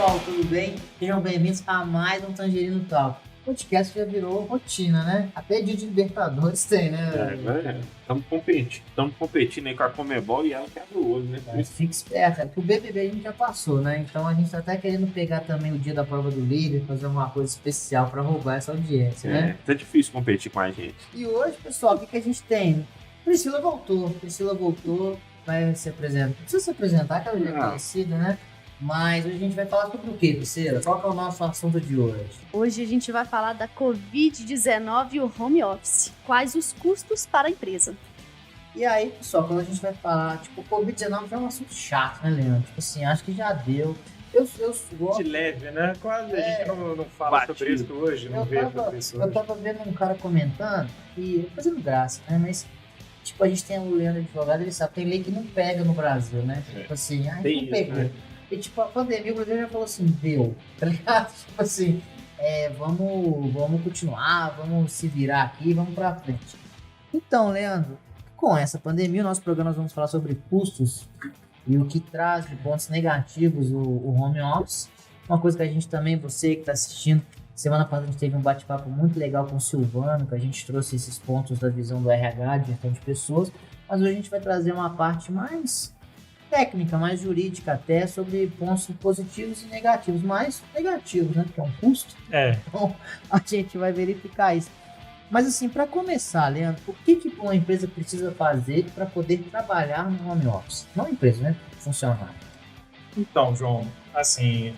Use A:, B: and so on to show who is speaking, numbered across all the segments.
A: pessoal, tudo bem? Sejam bem-vindos a mais um Tangerino Talk. O podcast já virou rotina, né? Até dia de Libertadores tem, né?
B: Estamos competindo aí com a Conmebol e ela quebra o olho, né?
A: Fique esperto, porque o BBB a gente já passou, né? Então a gente tá até querendo pegar também o dia da prova do líder, fazer uma coisa especial pra roubar essa audiência, né?
B: Tá difícil competir com a gente.
A: E hoje, pessoal, o que a gente tem? Priscila voltou, vai se apresentar. Não precisa se apresentar, que ela já é conhecida, né? Mas hoje a gente vai falar sobre o que, Priscila? Qual que é o nosso assunto de hoje?
C: Hoje a gente vai falar da Covid-19 e o home office. Quais os custos para a empresa?
A: E aí, pessoal, quando a gente vai falar, tipo, Covid-19 já é um assunto chato, né, Leandro? Tipo assim, acho que já deu. Eu gosto...
D: De leve, né? Quase a gente não fala sobre isso hoje, não vê sobre isso hoje.
A: Eu tava vendo um cara comentando e fazendo graça, né? Mas, tipo, a gente tem o Leandro advogado, ele sabe, tem lei que não pega no Brasil, né? Tipo assim, não pegou. Né? E tipo, a pandemia, o Brasil já falou assim, deu, tá ligado? Tipo assim, vamos continuar, vamos se virar aqui, vamos pra frente. Então, Leandro, com essa pandemia, o nosso programa nós vamos falar sobre custos e o que traz de pontos negativos o home office. Uma coisa que a gente também, você que tá assistindo, semana passada a gente teve um bate-papo muito legal com o Silvano, que a gente trouxe esses pontos da visão do RH, de gestão de pessoas, mas hoje a gente vai trazer uma parte mais técnica, mais jurídica até, sobre pontos positivos e negativos, mais negativos, né, porque é um custo, então a gente vai verificar isso. Mas assim, para começar, Leandro, o que uma empresa precisa fazer para poder trabalhar no home office? Não empresa, né, funcionário.
D: Então, João, assim,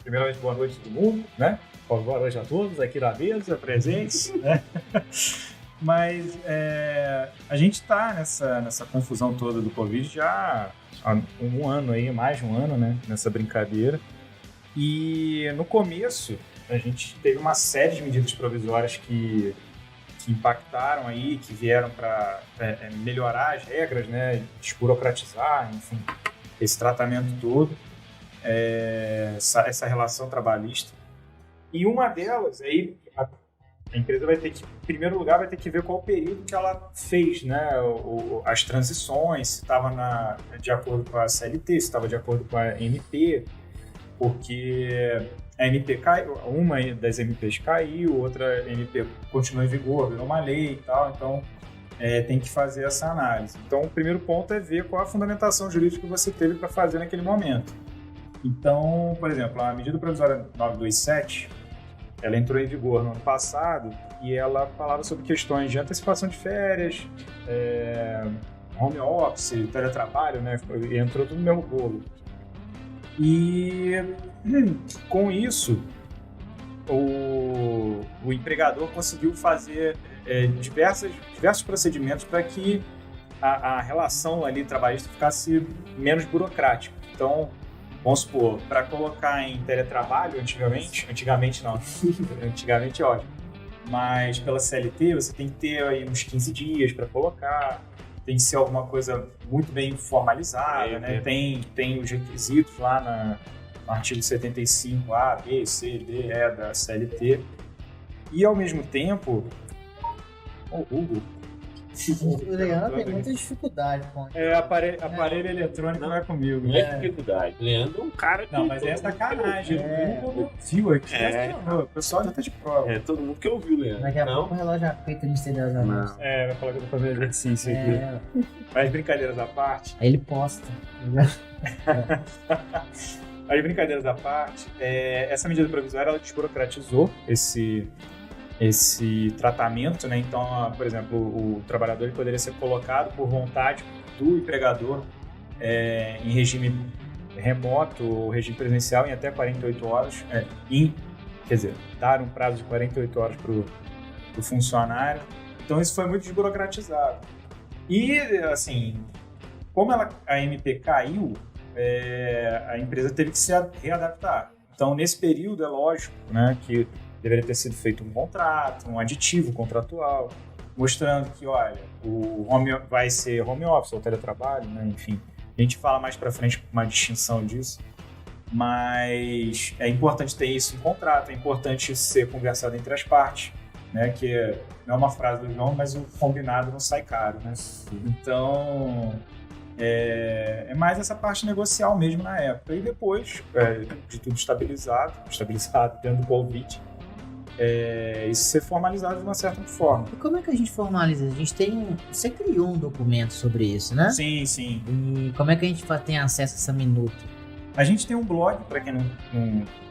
D: primeiramente boa noite a todo mundo, né, boa noite a todos aqui da mesa, presentes, né. Mas a gente está nessa confusão toda do Covid já há um ano aí, mais de um ano, né, nessa brincadeira. E no começo a gente teve uma série de medidas provisórias que impactaram aí, que vieram para melhorar as regras, né, desburocratizar, enfim, esse tratamento todo, essa relação trabalhista. E uma delas aí, a empresa vai ter que, em primeiro lugar, vai ter que ver qual o período que ela fez, né? As transições, se estava de acordo com a CLT, se estava de acordo com a MP, porque a MP caiu, uma das MPs caiu, outra MP continua em vigor, virou uma lei e tal, então tem que fazer essa análise. Então, o primeiro ponto é ver qual a fundamentação jurídica que você teve para fazer naquele momento. Então, por exemplo, a medida provisória 927, ela entrou em vigor no ano passado e ela falava sobre questões de antecipação de férias, home office, teletrabalho, né? Entrou tudo no mesmo bolo. E com isso, o empregador conseguiu fazer diversos procedimentos para que a relação ali trabalhista ficasse menos burocrática. Então, vamos supor, para colocar em teletrabalho, antigamente não, antigamente ótimo, mas pela CLT você tem que ter aí uns 15 dias para colocar, tem que ser alguma coisa muito bem formalizada, né? Tem os requisitos lá no artigo 75A, B, C, D, E da CLT, e ao mesmo tempo, o Google...
A: O Leandro tem muita dificuldade com isso.
D: Aparelho eletrônico não é comigo.
B: Não é dificuldade. Leandro é um cara que...
D: Não, mas é sacanagem. Viu aqui. O pessoal já tá de prova.
B: Todo mundo que ouviu, Leandro.
A: Daqui a pouco o relógio apita misteriosamente.
D: Vai falar que eu tô fazendo exercício aqui. Mas brincadeiras à parte...
A: Aí ele posta.
D: Mas brincadeiras à parte, essa medida provisória, ela desburocratizou esse tratamento, né? Então, por exemplo, o trabalhador poderia ser colocado por vontade do empregador em regime remoto ou regime presencial em até 48 horas, dar um prazo de 48 horas para o funcionário. Então, isso foi muito desburocratizado. E, assim, como a MP caiu, a empresa teve que se readaptar. Então, nesse período, é lógico, né, que deveria ter sido feito um contrato, um aditivo contratual, mostrando que, olha, vai ser home office ou teletrabalho, né? Enfim, a gente fala mais para frente uma distinção disso, mas é importante ter isso em contrato, é importante ser conversado entre as partes, né? Que não é uma frase do João, mas o combinado não sai caro, né? Então, É mais essa parte negocial mesmo na época. E depois, de tudo estabilizado dentro do Covid, isso ser formalizado de uma certa forma.
A: E como é que a gente formaliza? A gente você criou um documento sobre isso, né?
D: Sim, sim.
A: E como é que a gente tem acesso a essa minuta?
D: A gente tem um blog, para quem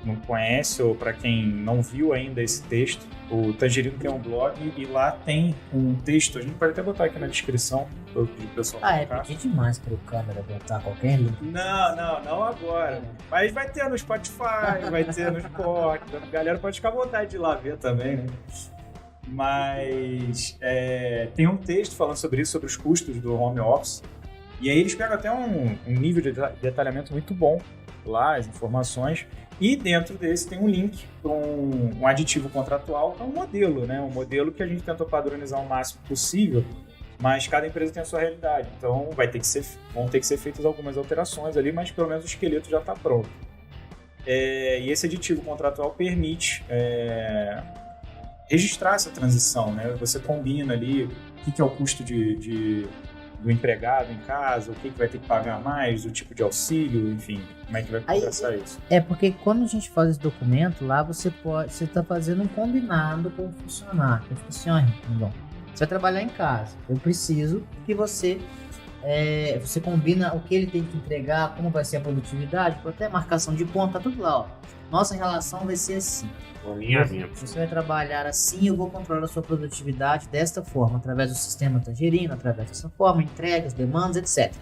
D: não conhece ou para quem não viu ainda esse texto. O Tangerino tem um blog e lá tem um texto. A gente pode até botar aqui na descrição para o pessoal colocar.
A: Pedir demais para o câmera botar qualquer link.
D: Não agora. Mas vai ter no Spotify, vai ter no Spotify. A galera pode ficar à vontade de ir lá ver também, né? Mas tem um texto falando sobre isso, sobre os custos do home office. E aí eles pegam até um nível de detalhamento muito bom lá, as informações. E dentro desse tem um link para um aditivo contratual, que é um modelo, né? Um modelo que a gente tentou padronizar o máximo possível, mas cada empresa tem a sua realidade. Então vão ter que ser feitas algumas alterações ali, mas pelo menos o esqueleto já está pronto. E esse aditivo contratual permite registrar essa transição, né? Você combina ali o que é o custo do empregado em casa, o que vai ter que pagar mais, o tipo de auxílio, enfim, como é que vai conversar isso?
A: Porque quando a gente faz esse documento, lá você está fazendo um combinado com o funcionário. Eu fico assim, Henrique, você vai trabalhar em casa, eu preciso que você combina o que ele tem que entregar, como vai ser a produtividade, até marcação de ponto, tá tudo lá, ó. Nossa relação vai ser assim. Você vai trabalhar assim, eu vou controlar a sua produtividade desta forma, através do sistema Tangerino, através dessa forma, entregas, demandas, etc.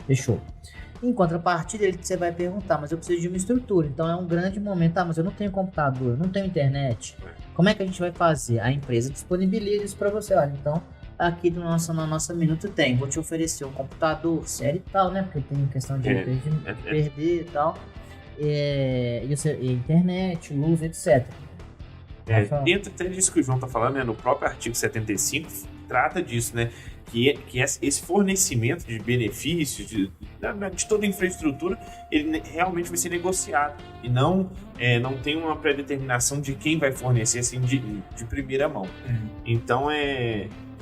A: Fechou. Em contrapartida, você vai perguntar, mas eu preciso de uma estrutura, então é um grande momento, mas eu não tenho computador, eu não tenho internet. Como é que a gente vai fazer? A empresa disponibiliza isso para você, olha, então aqui na nossa minuta vou te oferecer um computador, série e tal, né, porque tem questão de perder e tal. Internet, luz, etc.
B: Dentro até disso que o João tá falando, né, no próprio artigo 75, trata disso, né? Que esse fornecimento de benefícios, de toda a infraestrutura, ele realmente vai ser negociado. E não tem uma pré-determinação de quem vai fornecer assim, de primeira mão. Então,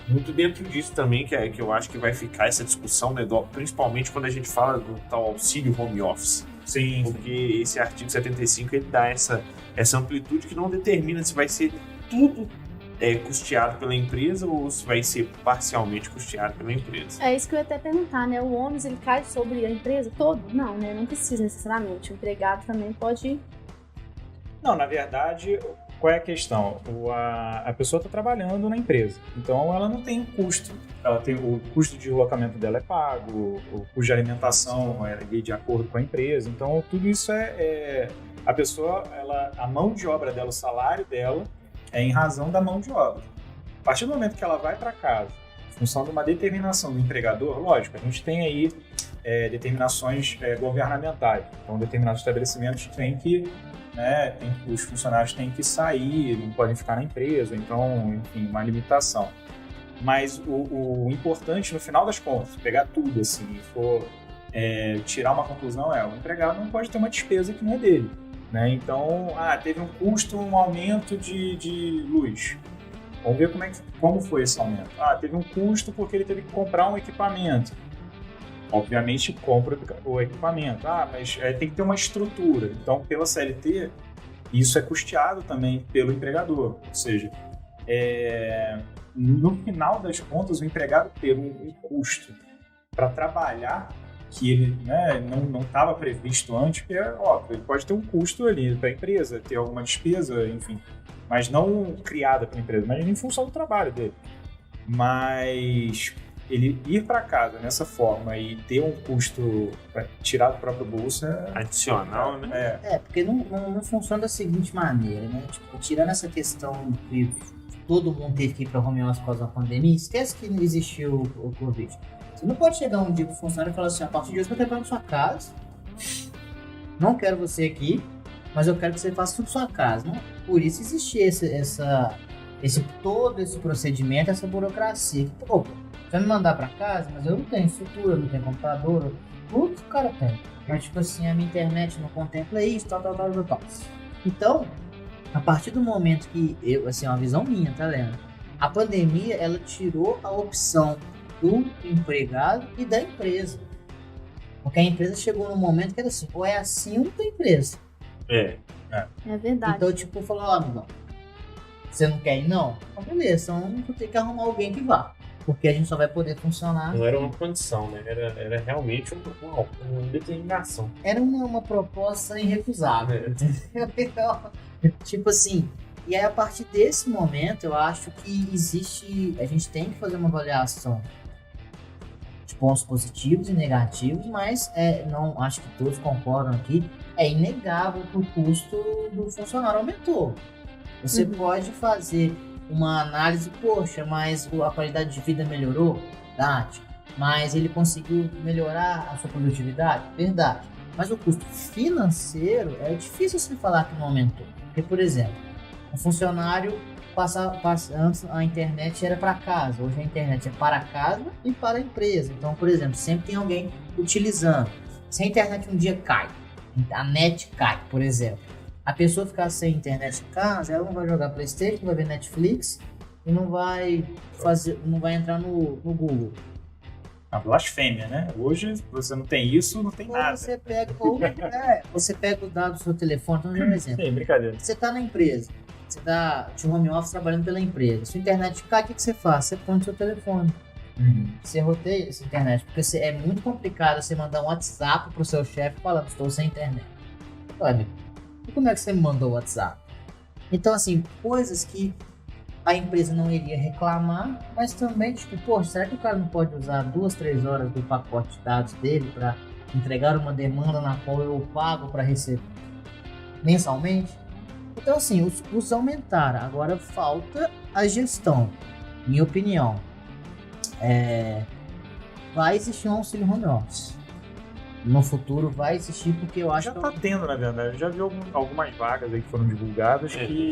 B: muito dentro disso também que eu acho que vai ficar essa discussão, né, principalmente quando a gente fala do tal auxílio home office.
D: Sim.
B: Porque esse artigo 75 ele dá essa amplitude que não determina se vai ser tudo custeado pela empresa ou se vai ser parcialmente custeado pela empresa.
C: É isso que eu ia até perguntar, né? O ônus ele cai sobre a empresa toda? Não, né? Não precisa necessariamente. O empregado também pode...
D: Não, na verdade, qual é a questão? A pessoa está trabalhando na empresa, então ela não tem custo. Ela tem o custo de deslocamento dela é pago, o custo de alimentação é de acordo com a empresa. Então tudo isso a pessoa, a mão de obra dela, o salário dela é em razão da mão de obra. A partir do momento que ela vai para casa, em função de uma determinação do empregador, lógico, a gente tem aí determinações governamentais. Então determinados estabelecimentos têm que os funcionários têm que sair, não podem ficar na empresa, então, enfim, uma limitação. Mas o importante, no final das contas, pegar tudo assim e for tirar uma conclusão o empregado não pode ter uma despesa que não é dele, né? Então, teve um custo, um aumento de luz. Vamos ver como foi esse aumento. Teve um custo porque ele teve que comprar um equipamento. Obviamente compra o equipamento, mas tem que ter uma estrutura. Então, pela CLT, isso é custeado também pelo empregador. Ou seja, no final das contas, o empregado ter um custo para trabalhar que ele não estava previsto antes, porque é óbvio, ele pode ter um custo ali para a empresa, ter alguma despesa, enfim, mas não criada para a empresa, mas em função do trabalho dele. Mas ele ir para casa nessa forma e ter um custo para tirar do próprio bolso
B: adicional, né?
A: Porque não funciona da seguinte maneira, né? Tipo, tirando essa questão que todo mundo teve que ir para home office por causa da pandemia, esquece que não existiu o Covid. Você não pode chegar um dia pro funcionário e falar assim, a partir de hoje eu vou trabalhar na sua casa, não quero você aqui, mas eu quero que você faça tudo na sua casa. Não? Por isso existia todo esse procedimento, essa burocracia. Opa, você vai me mandar para casa, mas eu não tenho estrutura, eu não tenho computador, tudo que o cara tem. Mas tipo assim, a minha internet não contempla isso, tal. Então, a partir do momento que é uma visão minha, tá, Leandro? A pandemia, ela tirou a opção do empregado e da empresa. Porque a empresa chegou num momento que era assim, ou é assim ou não tem empresa.
C: É verdade.
A: Então, tipo, falou, amigão, você não quer ir, não? Então, beleza, então vou ter que arrumar alguém que vá. Porque a gente só vai poder funcionar.
B: Não era uma condição, né? Era realmente uma determinação.
A: Era uma proposta irrecusável. Então, tipo assim, e aí a partir desse momento eu acho que a gente tem que fazer uma avaliação de pontos positivos e negativos, mas não acho que todos concordam aqui, é inegável que o custo do funcionário aumentou. Você pode fazer uma análise, poxa, mas a qualidade de vida melhorou? Verdade. Mas ele conseguiu melhorar a sua produtividade? Verdade. Mas o custo financeiro é difícil você falar que não aumentou. Porque, por exemplo, um funcionário antes a internet era para casa, hoje a internet é para casa e para a empresa. Então, por exemplo, sempre tem alguém utilizando. Se a internet um dia cai, a net cai, por exemplo, a pessoa ficar sem internet em casa, ela não vai jogar PlayStation, não vai ver Netflix e não vai entrar no Google.
D: A blasfêmia, né? Hoje você não tem isso, não tem nada.
A: Você pega os dados do seu telefone, então, um exemplo.
D: Sim, brincadeira.
A: Você está na empresa, você está de home office trabalhando pela empresa. Se a internet cai, o que você faz? Você põe no seu telefone. Você roteia essa internet, porque é muito complicado você mandar um WhatsApp pro seu chefe falando, estou sem internet. Olha, e como é que você me mandou o WhatsApp? Então, assim, coisas que a empresa não iria reclamar, mas também, tipo, poxa, será que o cara não pode usar 2-3 horas do pacote de dados dele para entregar uma demanda na qual eu pago para receber mensalmente? Então, assim, os custos aumentaram. Agora falta a gestão. Minha opinião, vai existir um auxílio home office. No futuro vai existir, porque eu acho
D: que... Já tá tendo, na verdade. Eu já vi algumas vagas aí que foram divulgadas que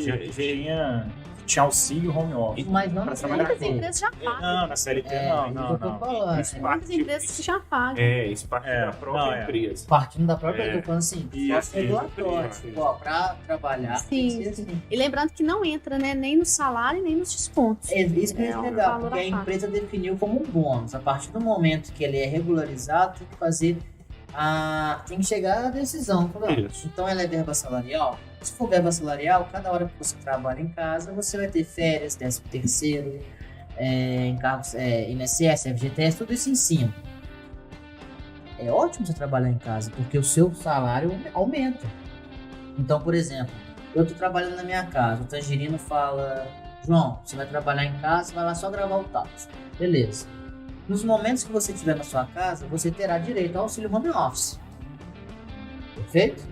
D: tinha auxílio home office.
A: Mas não
C: muitas empresas já pagam.
D: Não, na CLT não.
C: Muitas empresas que já pagam.
B: Isso parte da própria empresa.
A: Partindo da própria, eu tô falando assim, só regulatório. Pra trabalhar.
C: Sim. Assim. E lembrando que não entra, né, nem no salário nem nos descontos.
A: Isso que é legal, porque a empresa definiu como um bônus. A partir do momento que ele é regularizado, tem que fazer tem que chegar à decisão. Então ela é verba salarial. Se for verba salarial, cada hora que você trabalha em casa, você vai ter férias, 13º, encargos, INSS, FGTS, tudo isso em cima. É ótimo você trabalhar em casa, porque o seu salário aumenta. Então, por exemplo, eu tô trabalhando na minha casa, o Tangerino fala, João, você vai trabalhar em casa, vai lá só gravar o táxi. Beleza. Nos momentos que você estiver na sua casa, você terá direito ao auxílio home office. Perfeito?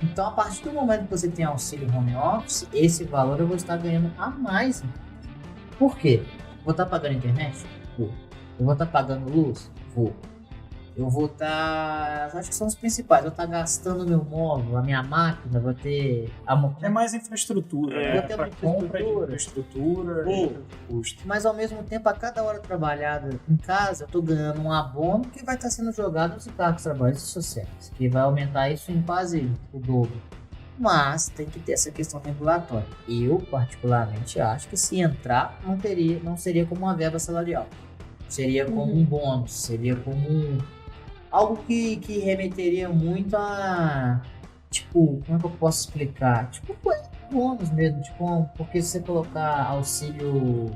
A: Então, a partir do momento que você tem auxílio home office, esse valor eu vou estar ganhando a mais. Por quê? Vou estar pagando internet? Vou. Eu vou estar pagando luz? Vou. Eu vou estar... Acho que são os principais. Eu vou estar gastando meu móvel, a minha máquina, vou ter...
D: É mais infraestrutura.
A: Vou ter uma
D: infraestrutura custo.
A: Mas ao mesmo tempo, a cada hora trabalhada em casa, eu estou ganhando um abono que vai estar sendo jogado nos encargos trabalhistas sociais, que vai aumentar isso em quase o dobro. Mas tem que ter essa questão regulatória. Eu, particularmente, acho que se entrar, não seria como uma verba salarial. Seria como um bônus, seria como algo que remeteria muito a, tipo, como é que eu posso explicar? Tipo, bônus mesmo, tipo, porque se você colocar auxílio,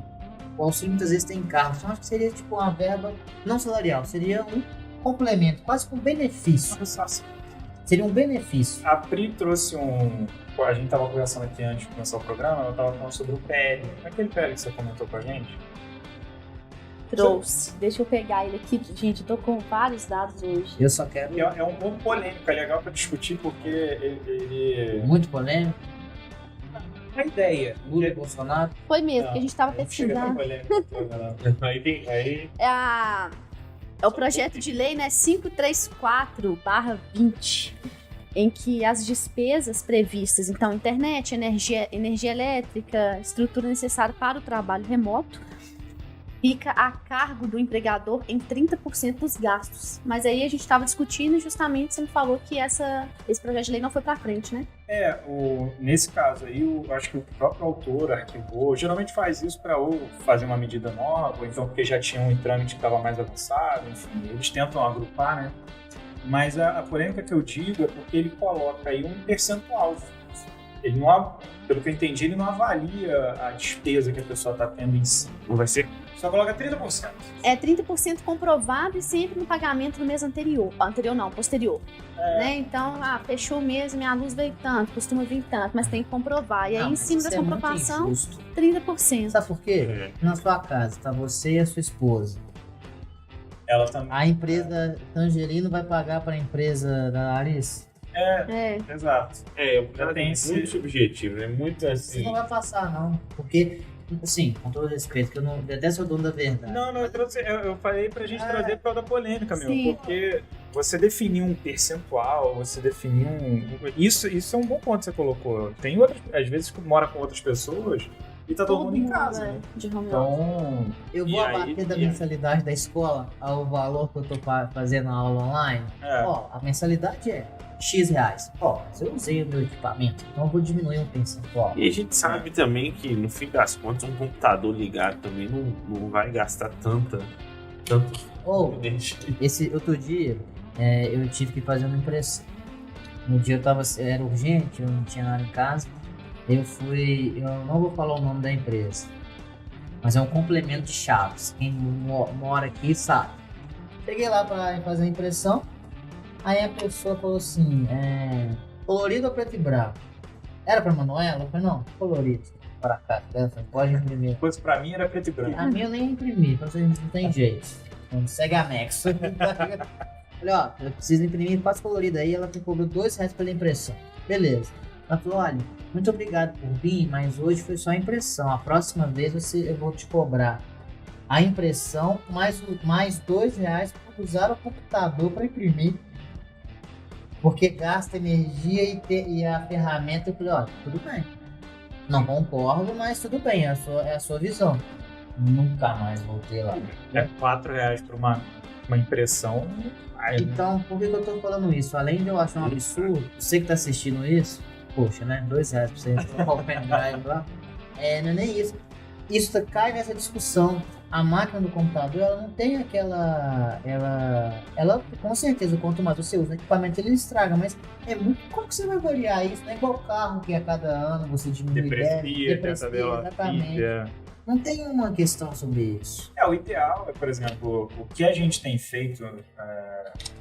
A: o auxílio muitas vezes tem encargos, então acho que seria tipo uma verba não salarial, seria um complemento, quase que um benefício. Seria um benefício.
D: A Pri trouxe a gente estava conversando aqui antes de começar o programa, ela estava falando sobre o PL. Aquele PL que você comentou com a gente?
C: Trouxe. Deixa eu pegar ele aqui. Gente, eu tô com vários dados hoje.
A: Eu só quero...
D: É um pouco polêmico, é legal para discutir porque ele...
A: Muito polêmico?
D: A ideia.
A: Lula e Bolsonaro?
C: Foi mesmo, que a gente tava pesquisando. É o projeto de lei, né, 534/20, em que as despesas previstas, então, internet, energia elétrica, estrutura necessária para o trabalho remoto, fica a cargo do empregador em 30% dos gastos. Mas aí a gente estava discutindo e justamente você me falou que esse projeto de lei não foi para frente, né?
D: Nesse caso aí, eu acho que o próprio autor arquivou, geralmente faz isso para ou fazer uma medida nova, ou então porque já tinha um trâmite que estava mais avançado, enfim, eles tentam agrupar, né? Mas a polêmica que eu digo é porque ele coloca aí um percentual. Ele não, pelo que eu entendi, ele não avalia a despesa que a pessoa está tendo em si.
B: Não vai ser?
D: Só coloca 30%.
C: É 30% comprovado e sempre no pagamento no mês anterior. Anterior não, posterior. Né? Então, fechou o mês, minha luz veio tanto, costuma vir tanto, mas tem que comprovar. E aí, em cima da comprovação, 30%.
A: Sabe por quê? Na sua casa, tá você e a sua esposa.
D: Ela também.
A: A empresa Tangerino vai pagar para a empresa da Larissa?
D: Exato.
B: Já tem muito subjetivo, né? Muito assim.
A: Você não vai passar, não. Porque, assim, com todo respeito, que eu não detesto o dono da verdade.
D: Não, eu falei pra gente trazer por causa da polêmica, meu.
C: Sim.
D: Porque você definir um percentual, você definir Isso é um bom ponto que você colocou. Tem outras, às vezes, que mora com outras pessoas e tá todo mundo em casa, né?
C: De home office.
A: Então, eu vou abater da mensalidade da escola ao valor que eu tô fazendo a aula online. Ó, a mensalidade é X reais. Ó, mas eu usei o meu equipamento, então eu vou diminuir um percentual.
B: E a gente sabe também que, no fim das contas, um computador ligado também não vai gastar tanto energia.
A: Esse outro dia, eu tive que fazer uma impressão. No dia era urgente, eu não tinha nada em casa. Eu não vou falar o nome da empresa, mas é um complemento de chaves. Quem mora aqui sabe. Cheguei lá para fazer a impressão, aí a pessoa falou assim, colorido ou preto e branco? Era para Manuela? Eu falei, não, colorido. Para cá, pode imprimir.
D: Pois para mim era preto e branco.
A: A minha eu nem imprimi, pra vocês não tem jeito. Então, segue a Max. Falei, ó, eu preciso imprimir, passa colorido aí, ela me cobrou R$2 pela impressão. Beleza. Ela falou, olha, muito obrigado por vir, mas hoje foi só a impressão. A próxima vez eu vou te cobrar a impressão mais R$2 para usar o computador para imprimir. Porque gasta energia e a ferramenta. Eu falei, olha, tudo bem. Não concordo, mas tudo bem, é a sua visão. Nunca mais voltei lá.
D: É R$4 para uma impressão.
A: Então, por que eu tô falando isso? Além de eu achar um absurdo, você que tá assistindo isso, poxa, né? R$2 pra você colocar o pendrive lá. Não é nem isso. Isso cai nessa discussão. A máquina do computador, ela não tem aquela... Ela com certeza, quanto mais você usa o equipamento, ele estraga. Mas é muito... Como que você vai variar isso? Não é igual o carro que a cada ano você diminui
D: deprecia,
A: exatamente. Não tem uma questão sobre isso.
D: O ideal é, por exemplo, o que a gente tem feito,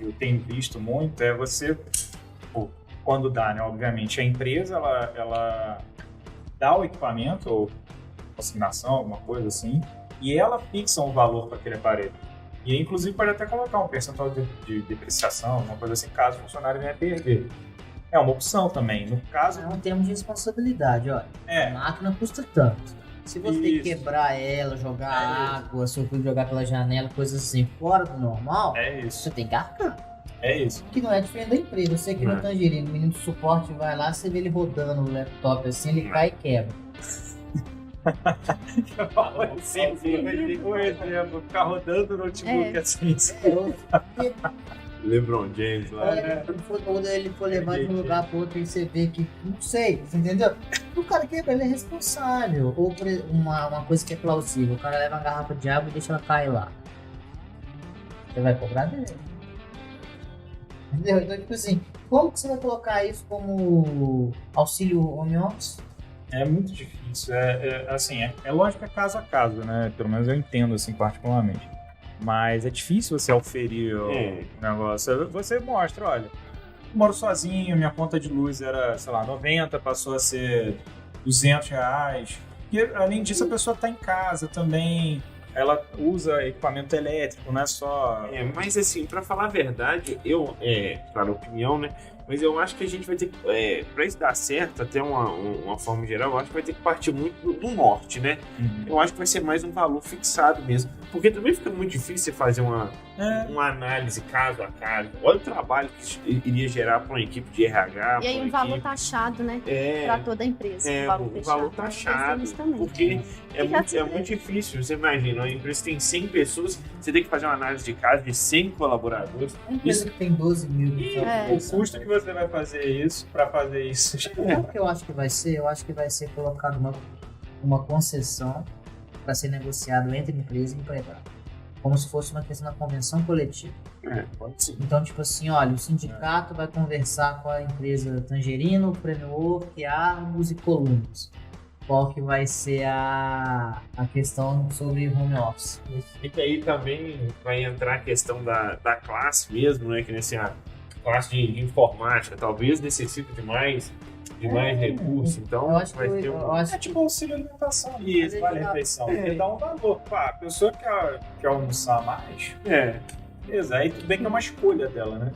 D: eu tenho visto muito, é você, quando dá, né, obviamente, a empresa, ela dá o equipamento, ou consignação, alguma coisa assim, e ela fixa um valor para aquele aparelho. E, inclusive, pode até colocar um percentual de depreciação, uma coisa assim, caso o funcionário venha perder. É uma opção também. No caso...
A: É um termo de responsabilidade, olha. A máquina custa tanto. Se você quebrar ela, jogar água, seu filho jogar pela janela, coisas assim, fora do normal, você tem que arcar.
D: É isso.
A: Que não é diferente da empresa. Você que no Tangerino, o menino de suporte vai lá, você vê ele rodando o laptop assim, ele cai e quebra.
D: Um exemplo, ficar rodando o notebook assim.
B: LeBron James lá.
A: Quando ele for levar de um lugar para outro e você vê que, não sei, você entendeu? O cara quebra, ele é responsável. Ou uma coisa que é plausível, o cara leva uma garrafa de água e deixa ela cair lá. Você vai cobrar dele. Entendeu? Então, tipo assim, como que você vai colocar isso como auxílio home office?
D: É muito difícil. Assim, é lógico que é caso a caso, né? Pelo menos eu entendo assim particularmente. Mas é difícil você oferir o negócio. Você mostra, olha, eu moro sozinho, minha conta de luz era, sei lá, 90, passou a ser R$200. E além disso, a pessoa está em casa também. Ela usa equipamento elétrico, não é só...
B: Mas assim, pra falar a verdade, claro, opinião, né? Mas eu acho que a gente vai ter que, pra isso dar certo, até uma forma geral, eu acho que vai ter que partir muito do norte, né? Eu acho que vai ser mais um valor fixado mesmo. Porque também fica muito difícil você fazer uma análise caso a caso. Olha o trabalho que iria gerar para uma equipe de RH.
C: E aí um valor taxado, né? Para toda a empresa.
B: Um valor taxado. Porque é muito difícil. Você imagina, uma empresa tem 100 pessoas, você tem que fazer uma análise de caso de 100 colaboradores.
A: Uma empresa que tem 12 mil.
D: O custo que você vai fazer isso para fazer isso.
A: Sabe o que eu acho que vai ser? Eu acho que vai ser colocado uma concessão para ser negociado entre empresa e empregado. como se fosse uma questão da convenção coletiva.
B: Pode ser.
A: Então, tipo assim, olha, o sindicato vai conversar com a empresa Tangerino, Framework, Argos e Columbus. Qual que vai ser a questão sobre home office.
B: E que aí também vai entrar a questão da classe mesmo, né? Que nesse classe de informática talvez necessite de mais recursos. Então,
A: eu acho
B: vai
A: que
B: ter
D: É tipo auxílio alimentação. Isso, vale a refeição. Porque dá um valor. Pá, a pessoa quer almoçar mais, beleza. Aí tudo bem que é uma escolha dela, né?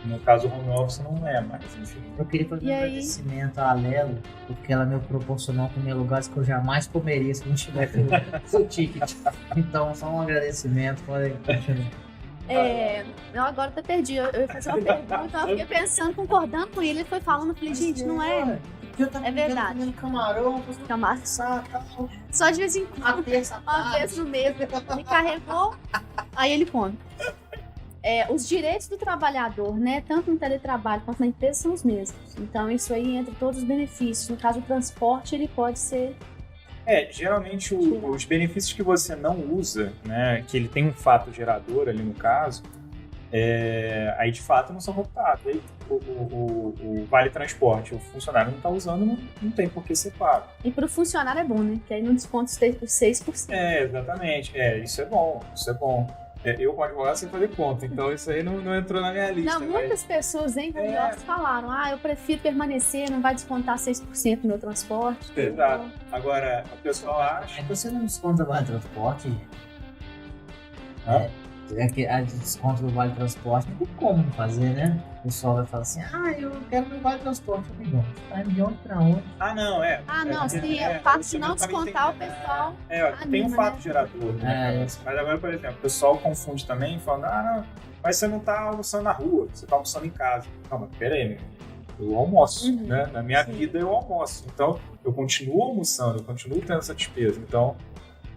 D: No caso, o home office não é mais, enfim.
A: Eu queria fazer um agradecimento à Lelo, porque ela me proporcionou comer lugares que eu jamais comeria se não tivesse o ticket. Então, só um agradecimento. Pode continuar.
C: Eu agora até perdi. Eu ia fazer uma pergunta, eu fiquei pensando, concordando com ele. Ele foi falando, eu falei, gente, não é? É verdade.
A: Camarão,
C: só de vez em quando, uma vez no mês, me carregou, aí ele come. Os direitos do trabalhador, né, tanto no teletrabalho quanto na empresa, são os mesmos. Então, isso aí entra todos os benefícios. No caso, o transporte, ele pode ser...
D: Geralmente os benefícios que você não usa, né, que ele tem um fato gerador ali no caso, aí de fato não são computados. Aí o vale transporte, o funcionário não está usando, não tem por que ser pago.
C: E para o funcionário é bom, né? Que aí não desconta os 6%.
D: Exatamente. Isso é bom. Eu, como advogado, sei fazer conta, então isso aí não entrou na minha lista.
C: Não, muitas pessoas em home office falaram, eu prefiro permanecer, não vai descontar 6% do meu transporte.
D: Exato. Agora, o pessoal acha...
A: Mas você não desconta o vale transporte, gente? A desconto do vale transporte não tem como fazer, né? O pessoal vai falar assim, eu quero meu vale transporte. Tá de onde pra onde?
C: Não, se é fato de não descontar, o pessoal...
D: tem um fato gerador, né? Mas agora, por exemplo, o pessoal confunde também, falando, não, mas você não tá almoçando na rua, você tá almoçando em casa. Não, mas peraí, eu almoço, né? Na minha vida eu almoço. Então, eu continuo almoçando, eu continuo tendo essa despesa. Então,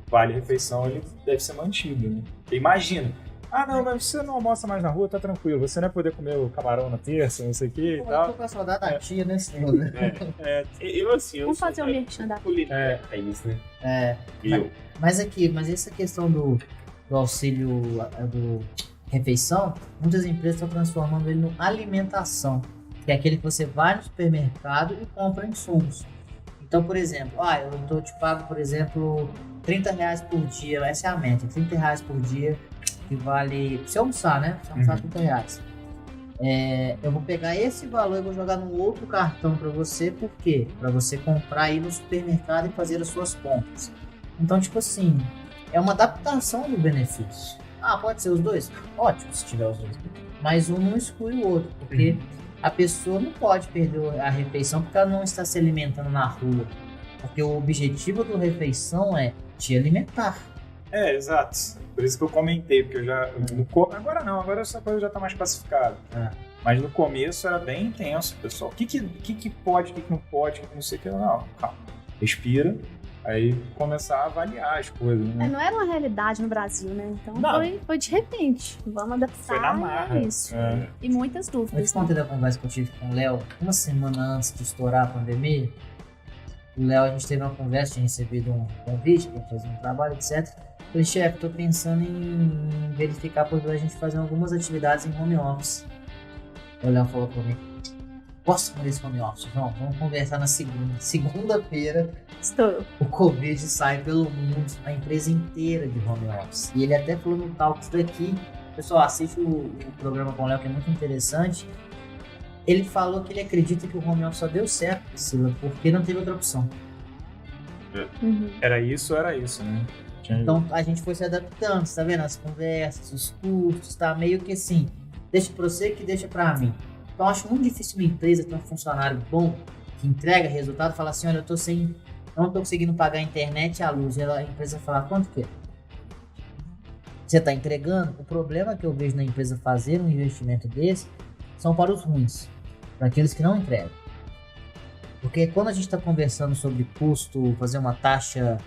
D: vale refeição, ele deve ser mantido, né? Imagina. Não, mas você não almoça mais na rua, tá tranquilo. Você não vai poder comer o camarão na terça, não sei o que e tal.
A: Eu tô com a saudade da tia, né, senhor?
C: Vamos fazer um merchan da
B: É isso, né?
A: Mas essa questão do auxílio do refeição, muitas empresas estão transformando ele no alimentação, que é aquele que você vai no supermercado e compra insumos. Então, por exemplo, eu te pago, por exemplo, R$30 por dia, essa é a meta, R$30 por dia, que vale, se almoçar, né? Se almoçar R$30. Eu vou pegar esse valor e vou jogar num outro cartão para você, por quê? Para você comprar aí no supermercado e fazer as suas compras. Então, tipo assim, é uma adaptação do benefício. Pode ser os dois? Ótimo, se tiver os dois. Mas um não exclui o outro, porque a pessoa não pode perder a refeição porque ela não está se alimentando na rua. Porque o objetivo da refeição é te alimentar.
D: Exato. Por isso que eu comentei, porque agora não, agora essa coisa já está mais pacificada. Mas no começo era bem intenso, pessoal. O que pode, o que não pode, o que não sei o que. Não, calma. Respira. Aí começar a avaliar as coisas, né?
C: Não era uma realidade no Brasil, né? Então foi de repente. Vamos adaptar.
D: Foi na marra.
C: Isso. E muitas dúvidas.
A: Eu te contei da conversa que eu tive com o Léo uma semana antes de estourar a pandemia. O Léo, a gente teve uma conversa, tinha recebido um convite para fazer um trabalho, etc. Eu falei, chefe, tô pensando em verificar por a gente fazer algumas atividades em home office. O Léo falou pra mim, gosto desse home office, vamos conversar na segunda-feira.
C: Estourou.
A: O Covid sai pelo mundo, a empresa inteira de home office. E ele até falou no Talks daqui, pessoal, assiste o programa com o Léo, que é muito interessante. Ele falou que ele acredita que o home office só deu certo, Priscila, porque não teve outra opção.
D: Era isso, né?
A: Então a gente foi se adaptando, tá vendo? As conversas, os custos, tá meio que assim, deixa pra você que deixa pra mim. Então acho muito difícil uma empresa ter um funcionário bom, que entrega resultado, fala assim, olha, não tô conseguindo pagar a internet e a luz. E a empresa fala, quanto que é? Você tá entregando? O problema que eu vejo na empresa fazer um investimento desse são para os ruins, para aqueles que não entregam. Porque quando a gente está conversando sobre custo, fazer uma taxa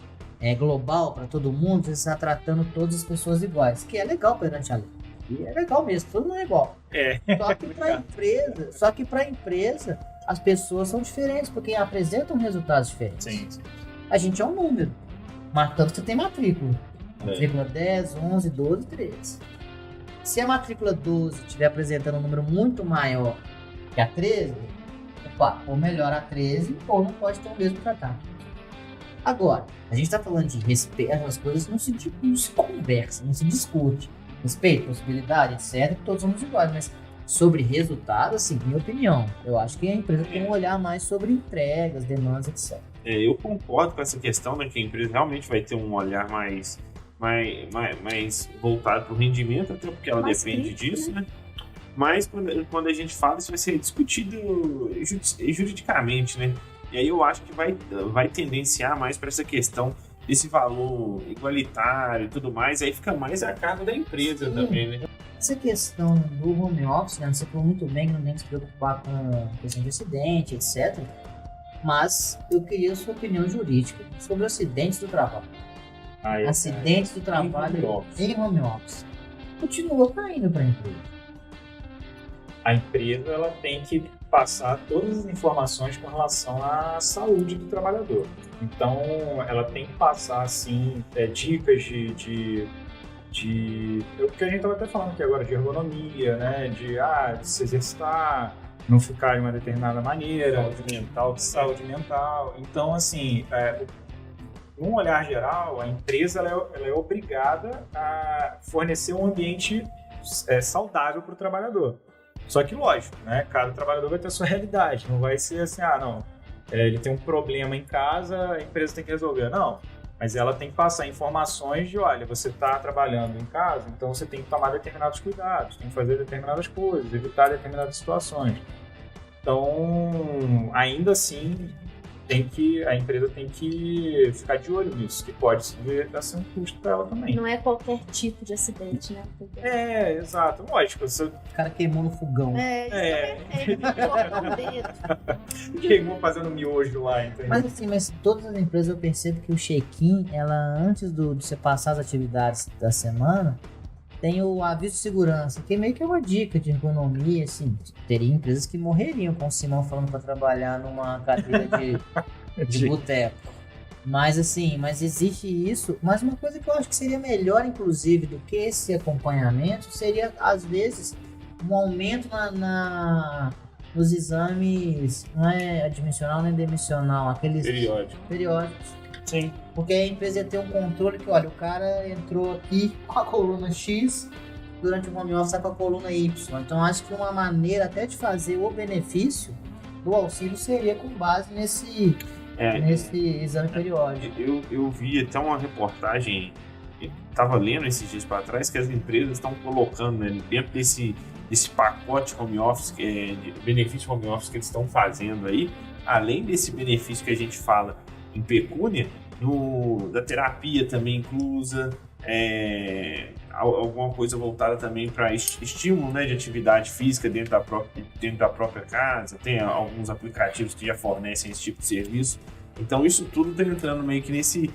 A: global para todo mundo, você está tratando todas as pessoas iguais, que é legal perante a lei. E é legal mesmo, todo mundo é igual. Só que para a empresa, as pessoas são diferentes, porque apresentam resultados diferentes.
D: Sim.
A: A gente é um número, mas tanto que você tem matrícula. Matrícula 10, 11, 12, 13. Se a matrícula 12 estiver apresentando um número muito maior que a 13, ou melhor a 13, ou não pode ter o mesmo tratamento. Agora, a gente está falando de respeito, as coisas não se conversa, não se discute. Respeito, possibilidade, etc. Todos somos iguais, mas sobre resultado, assim, minha opinião, eu acho que a empresa tem um olhar mais sobre entregas, demandas, etc.
B: Eu concordo com essa questão, né, que a empresa realmente vai ter um olhar mais voltado para o rendimento, até porque ela mais depende disso, né? Mas quando a gente fala, isso vai ser discutido juridicamente, né? E aí eu acho que vai tendenciar mais para essa questão desse valor igualitário e tudo mais, aí fica mais a cargo da empresa. Sim. Também, né?
A: Essa questão do home office, né, você falou muito bem que não tem que se preocupar com a questão de acidente, etc. Mas eu queria a sua opinião jurídica sobre acidentes do trabalho. Acidentes do trabalho em home office. Continua caindo para a empresa.
D: A empresa ela tem que passar todas as informações com relação à saúde do trabalhador. Então, ela tem que passar, assim, dicas de o que a gente estava até falando aqui agora, de ergonomia, né? De se exercitar, não ficar de uma determinada maneira. Saúde mental. Então, assim, num olhar geral, a empresa ela é obrigada a fornecer um ambiente saudável para o trabalhador. Só que, lógico, né? Cada trabalhador vai ter a sua realidade. Não vai ser assim, ele tem um problema em casa, a empresa tem que resolver. Não, mas ela tem que passar informações de, olha, você está trabalhando em casa, então você tem que tomar determinados cuidados, tem que fazer determinadas coisas, evitar determinadas situações. Então, ainda assim, a empresa tem que ficar de olho nisso, que pode ser um custo para ela também.
C: Não é qualquer tipo de acidente, né?
D: Exato. Lógico.
A: O cara queimou no fogão.
D: Queimou fazendo miojo lá, entendeu?
A: Mas assim, todas as empresas eu percebo que o check-in, ela antes de você passar as atividades da semana, tem o aviso de segurança, que meio que é uma dica de ergonomia, assim. Teria empresas que morreriam com o Simão falando para trabalhar numa cadeira de boteco. Mas assim, existe isso. Mas uma coisa que eu acho que seria melhor, inclusive, do que esse acompanhamento, seria, às vezes, um aumento nos exames, não é admissional nem demissional, aqueles periódicos.
D: Sim.
A: Porque a empresa ia ter um controle que, olha, o cara entrou aqui com a coluna X, durante o home office tá com a coluna Y. Então acho que uma maneira até de fazer o benefício do auxílio seria com base nesse exame periódico.
B: Eu vi até uma reportagem, estava lendo esses dias para trás, que as empresas estão colocando, né, dentro desse pacote home office, de benefício home office que eles estão fazendo aí, além desse benefício que a gente fala em pecúnia, da terapia também inclusa, alguma coisa voltada também para estímulo, né, de atividade física dentro da própria casa. Tem alguns aplicativos que já fornecem esse tipo de serviço. Então isso tudo está entrando meio que nesse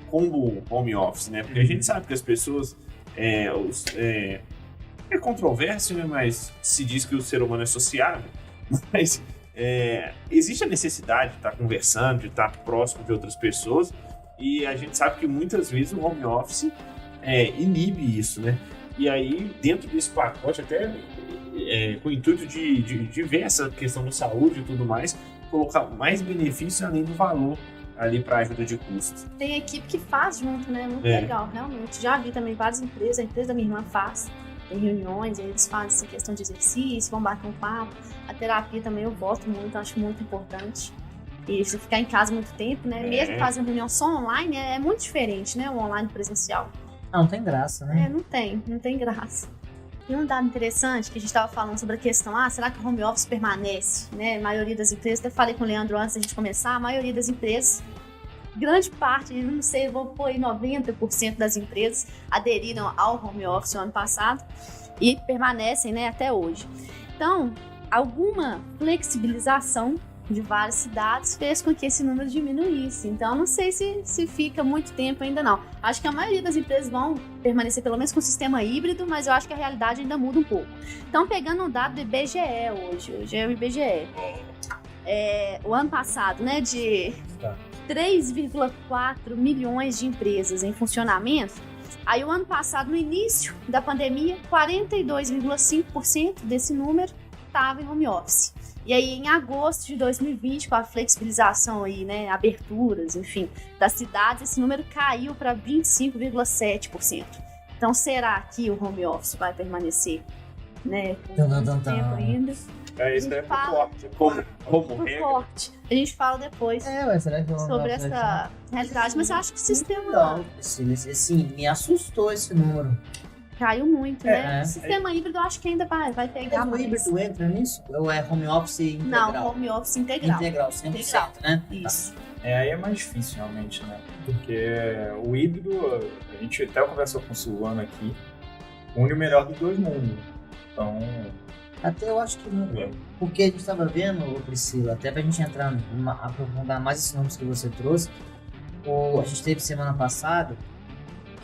B: combo home office, né? Porque a gente sabe que as pessoas é controverso, né? Mas se diz que o ser humano é sociável, mas existe a necessidade de estar conversando, de estar próximo de outras pessoas, e a gente sabe que muitas vezes o home office inibe isso, né? E aí, dentro desse pacote, até com o intuito de ver essa questão da saúde e tudo mais, colocar mais benefício além do valor ali para ajuda de custo.
C: Tem equipe que faz junto, né? Muito legal, realmente. Já vi também várias empresas, a empresa da minha irmã faz, tem reuniões, eles fazem essa questão de exercício, vão bater um papo. A terapia também eu gosto muito, acho muito importante. E se ficar em casa muito tempo, né? Mesmo fazer uma reunião só online, é muito diferente, né? O online presencial.
A: Não tem graça, né?
C: Não tem graça. E um dado interessante que a gente estava falando sobre a questão, será que o home office permanece? Né? A maioria das empresas, até falei com o Leandro antes da gente começar, a maioria das empresas, grande parte, não sei, vou pôr aí 90% das empresas aderiram ao home office no ano passado e permanecem, né, até hoje. Então, alguma flexibilização de várias cidades fez com que esse número diminuísse. Então, não sei se fica muito tempo ainda não. Acho que a maioria das empresas vão permanecer pelo menos com o sistema híbrido, mas eu acho que a realidade ainda muda um pouco. Então, pegando um dado do IBGE hoje é o IBGE. O ano passado, né, de 3,4 milhões de empresas em funcionamento, Aí o ano passado, no início da pandemia, 42,5% desse número estava em home office. E aí, em agosto de 2020, com a flexibilização aí, né, aberturas, enfim, das cidades, esse número caiu para 25,7%. Então, será que o home office vai permanecer, né, por muito tempo ainda?
D: Isso é forte.
B: Como regra.
C: Forte. A gente fala depois
A: será que
C: sobre essa realidade, mas eu acho que o sistema
A: não, assim, me assustou esse número.
C: caiu muito, né? O sistema híbrido eu acho que ainda vai pegar
A: mais. O híbrido entra nisso? Ou é home office integral?
C: Não, home office integral.
A: Integral, 100%, né?
C: Isso.
D: Aí é mais difícil, realmente, né? Porque o híbrido, a gente até conversou com o Silvano aqui, une o melhor dos dois mundos. Então...
A: Até eu acho que não. Porque a gente estava vendo, Priscila, até pra gente entrar, aprofundar mais esses nomes que você trouxe, a gente teve semana passada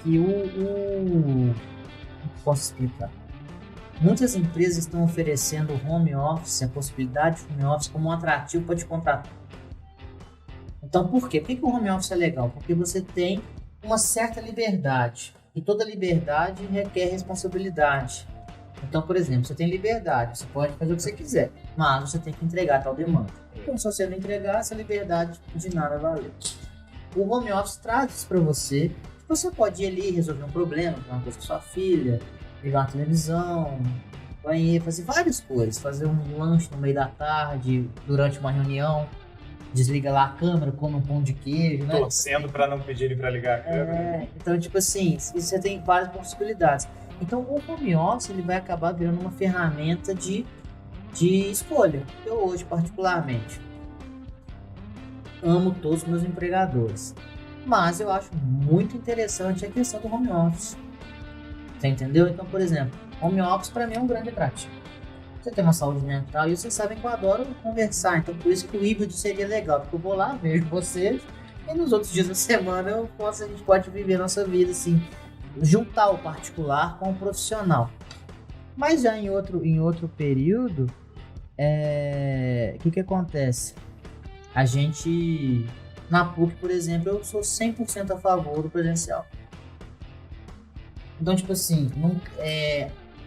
A: que posso explicar? Muitas empresas estão oferecendo home office, a possibilidade de home office como um atrativo para te contratar. Então, por quê? Por que o home office é legal? Porque você tem uma certa liberdade. E toda liberdade requer responsabilidade. Então, por exemplo, você tem liberdade, você pode fazer o que você quiser, mas você tem que entregar tal demanda. Então, se você não entregar, essa liberdade de nada valeu. O home office traz isso para você. Você pode ir ali resolver um problema, fazer uma coisa com sua filha, ligar uma televisão, banheiro, fazer várias coisas. Fazer um lanche no meio da tarde, durante uma reunião. Desliga lá a câmera, come um pão de queijo, né?
D: Torcendo para não pedirem para ligar a câmera.
A: Então, tipo assim, você tem várias possibilidades. Então, o home office ele vai acabar virando uma ferramenta de escolha. Eu hoje, particularmente, amo todos os meus empregadores. Mas eu acho muito interessante a questão do home office. Você entendeu? Então, por exemplo, home office para mim é um grande atrativo. Você tem uma saúde mental e vocês sabem que eu adoro conversar. Então, por isso que o híbrido seria legal. Porque eu vou lá, vejo vocês e nos outros dias da semana a gente pode viver a nossa vida assim. Juntar o particular com o profissional. Mas já em outro período, o que acontece? A gente, na PUC, por exemplo, eu sou 100% a favor do presencial. Então, tipo assim,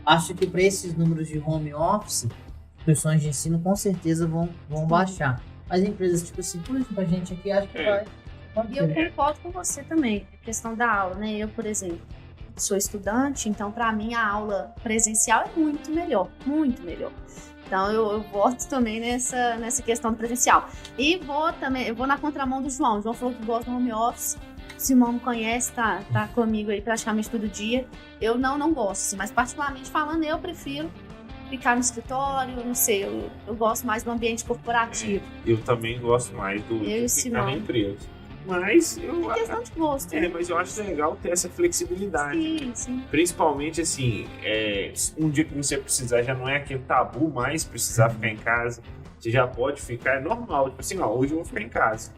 A: acho que para esses números de home office, instituições de ensino com certeza vão baixar. As empresas, tipo assim, por exemplo, a gente aqui acho que vai.
C: E eu concordo com você também, a questão da aula, né? Eu, por exemplo, sou estudante, então para mim a aula presencial é muito melhor, muito melhor. Então eu voto também nessa questão do presencial. E eu vou na contramão do João. O João falou que gosta do home office. O Simão me conhece, tá comigo aí praticamente todo dia. Eu não gosto, mas particularmente falando, eu prefiro ficar no escritório, não sei, eu gosto mais do ambiente corporativo.
B: Eu também gosto mais de ficar na empresa. Mas
C: é questão de gosto.
B: Mas eu acho legal ter essa flexibilidade.
C: Sim.
B: Principalmente assim, um dia que você precisar, já não é aquele tabu mais precisar ficar em casa. Você já pode ficar, é normal. Tipo assim, hoje eu vou ficar em casa.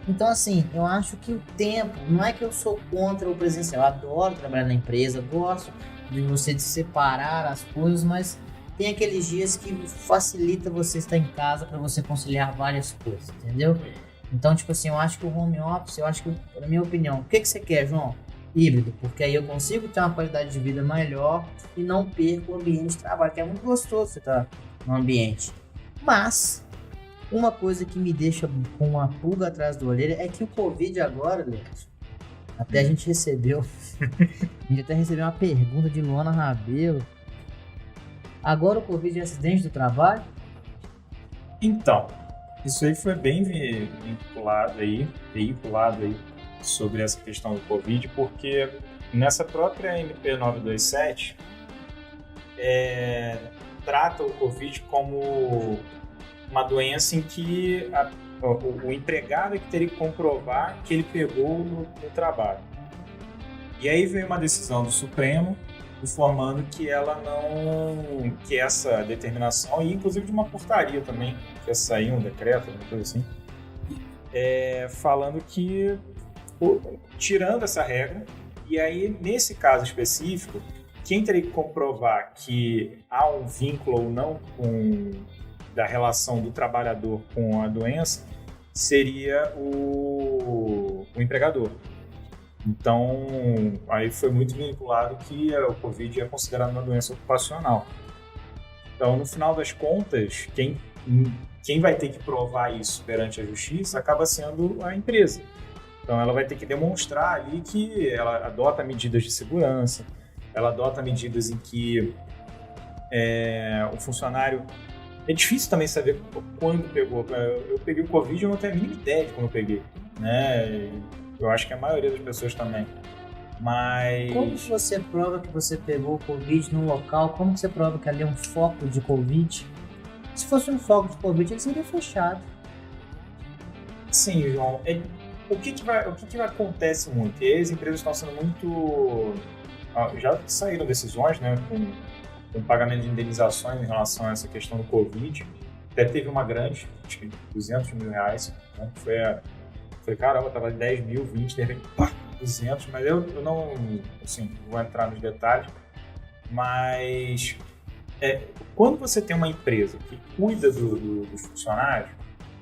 A: Então, assim, eu acho que o tempo, não é que eu sou contra o presencial. Eu adoro trabalhar na empresa, gosto de separar as coisas, mas tem aqueles dias que facilita você estar em casa para você conciliar várias coisas, entendeu? Então, tipo assim, eu acho que o home office, na minha opinião, o que você quer, João? Híbrido, porque aí eu consigo ter uma qualidade de vida melhor e não perco o ambiente de trabalho, que é muito gostoso você estar no ambiente. Mas, uma coisa que me deixa com uma pulga atrás da orelha é que o Covid agora, Leandro, até a gente recebeu uma pergunta de Luana Rabelo. Agora o Covid é acidente do trabalho?
D: Então, isso aí foi bem veiculado aí sobre essa questão do Covid, porque nessa própria MP 927 trata o Covid como uma doença em que o empregado é que teria que comprovar que ele pegou no trabalho. E aí veio uma decisão do Supremo informando que essa determinação, e inclusive de uma portaria também, que ia sair um decreto, uma coisa assim, falando que, tirando essa regra, e aí nesse caso específico, quem teria que comprovar que há um vínculo ou não da relação do trabalhador com a doença seria o empregador. Então, aí foi muito vinculado que o Covid é considerado uma doença ocupacional. Então, no final das contas, quem vai ter que provar isso perante a justiça acaba sendo a empresa. Então, ela vai ter que demonstrar ali que ela adota medidas de segurança, ela adota medidas em que o funcionário... É difícil também saber quando pegou. Eu peguei o Covid e eu não tenho a mínima ideia de como eu peguei, né? Eu acho que a maioria das pessoas também. Mas...
A: Como que você prova que você pegou o Covid no local? Como que você prova que ali é um foco de Covid? Se fosse um foco de Covid, ele seria fechado.
D: Sim, João. O que acontece muito? E as empresas estão sendo muito... Já saíram decisões, né, com pagamento de indenizações em relação a essa questão do Covid. Até teve uma grande, acho que 200 mil reais, né? Foi caramba, tava 10 mil, 20, de repente, pá, 200, mas eu não, assim, vou entrar nos detalhes. Mas quando você tem uma empresa que cuida dos funcionários,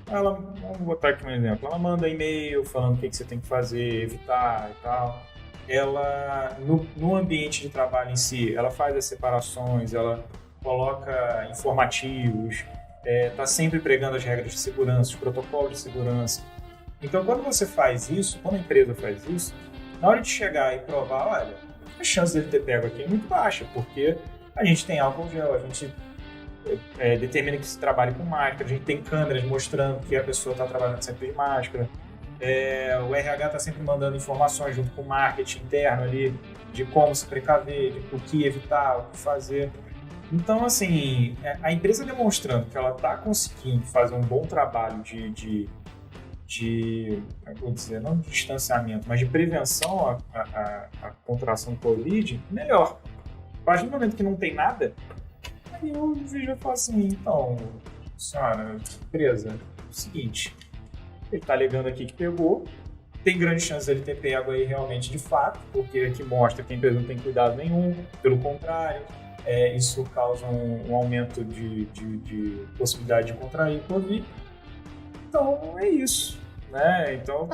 D: vamos botar aqui um exemplo, ela manda e-mail falando o que você tem que fazer, evitar e tal. Ela, no ambiente de trabalho em si, ela faz as separações, ela coloca informativos, está sempre pregando as regras de segurança, os protocolos de segurança. Então, quando você faz isso, quando a empresa faz isso, na hora de chegar e provar, olha, a chance dele ter pego aqui é muito baixa, porque a gente tem álcool gel, a gente determina que se trabalhe com máscara, a gente tem câmeras mostrando que a pessoa está trabalhando sempre de máscara. O RH está sempre mandando informações junto com o marketing interno ali de como se precaver, de o que evitar, o que fazer. Então, assim, a empresa demonstrando que ela está conseguindo fazer um bom trabalho de vou dizer, não de distanciamento, mas de prevenção à contração do Covid, melhor. A partir do momento que não tem nada, aí o juiz vai falar assim, então, senhora, empresa, é o seguinte... Ele está alegando aqui que pegou, tem grande chance dele ter pego aí realmente de fato, porque aqui mostra que a empresa não tem cuidado nenhum, pelo contrário, isso causa um aumento de possibilidade de contrair Covid. Então é isso, né? Então,